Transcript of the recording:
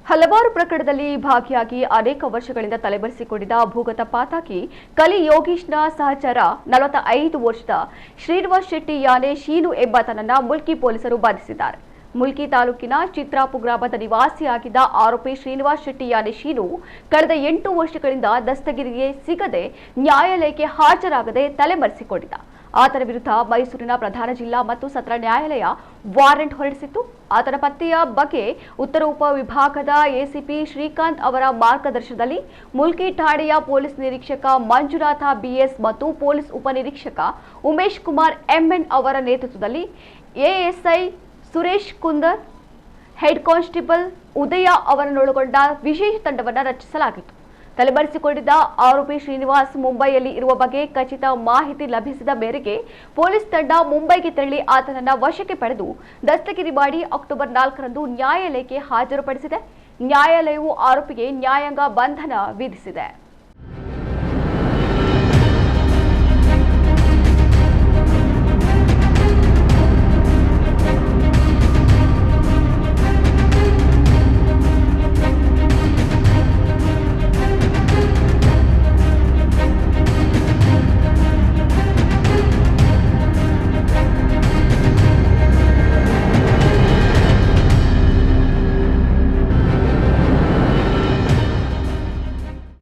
ಹಲವಾರು ಪ್ರಕರಣದಲ್ಲಿ ಭಾಗಿಯಾಗಿ ಅನೇಕ ವರ್ಷಗಳಿಂದ ತಲೆಮರೆಸಿಕೊಂಡಿದ್ದ ಭೂಗತ ಪಾತಕಿ ಕಲಿ ಯೋಗೀಶ್ನ ಸಹಚರ 45 ವರ್ಷದ ಶ್ರೀನಿವಾಸ್ ಶೆಟ್ಟಿ ಯಾನೆ ಶೀನು ಎಂಬಾತನನ್ನ ಮುಲ್ಕಿ ಪೊಲೀಸರು ಬಂಧಿಸಿದ್ದಾರೆ. ಮುಲ್ಕಿ ತಾಲೂಕಿನ ಚಿತ್ರಾಪು ಗ್ರಾಮದ ನಿವಾಸಿಯಾಗಿದ್ದ ಆರೋಪಿ ಶ್ರೀನಿವಾಸ್ ಶೆಟ್ಟಿ ಯಾನೆ ಶೀನು ಕಳೆದ 8 ವರ್ಷಗಳಿಂದ ದಸ್ತಗಿರಿಗೆ ಸಿಗದೆ ನ್ಯಾಯಾಲಯಕ್ಕೆ ಹಾಜರಾಗದೆ ತಲೆಮರೆಸಿಕೊಂಡಿದ್ದ. ಆತನ ವಿರುದ್ಧ ಮೈಸೂರಿನ ಪ್ರಧಾನ ಜಿಲ್ಲಾ ಮತ್ತು ಸತ್ರ ನ್ಯಾಯಾಲಯ ವಾರೆಂಟ್ ಹೊರಡಿಸಿತ್ತು. ಆತನ ಪತ್ತೆಯ ಬಗ್ಗೆ ಉತ್ತರ ಉಪವಿಭಾಗದ ಎಸಿಪಿ ಶ್ರೀಕಾಂತ್ ಅವರ ಮಾರ್ಗದರ್ಶನದಲ್ಲಿ ಮುಲ್ಕಿ ಠಾಣೆಯ ಪೊಲೀಸ್ ನಿರೀಕ್ಷಕ ಮಂಜುನಾಥ ಬಿಎಸ್ ಮತ್ತು ಪೊಲೀಸ್ ಉಪನಿರೀಕ್ಷಕ ಉಮೇಶ್ ಕುಮಾರ್ ಎಂಎನ್ ಅವರ ನೇತೃತ್ವದಲ್ಲಿ ASI Suresh Kunder, head constable Udaya ಅವರನ್ನೊಳಗೊಂಡ ವಿಶೇಷ ತಂಡವನ್ನು ರಚಿಸಲಾಗಿತ್ತು. ತಲೆಮರೆಸಿಕೊಂಡಿದ್ದ ಆರೋಪಿ ಶ್ರೀನಿವಾಸ್ ಮುಂಬೈಯಲ್ಲಿ ಇರುವ ಬಗ್ಗೆ ಖಚಿತ ಮಾಹಿತಿ ಲಭಿಸಿದ ಮೇರೆಗೆ ಪೊಲೀಸ್ ತಂಡ ಮುಂಬೈಗೆ ತೆರಳಿ ಆತನನ್ನ ವಶಕ್ಕೆ ಪಡೆದು ದಸ್ತಗಿರಿ ಮಾಡಿ ಅಕ್ಟೋಬರ್ 4ರಂದು ನ್ಯಾಯಾಲಯಕ್ಕೆ ಹಾಜರುಪಡಿಸಿದೆ. ನ್ಯಾಯಾಲಯವು ಆರೋಪಿಗೆ ನ್ಯಾಯಾಂಗ ಬಂಧನ ವಿಧಿಸಿದೆ.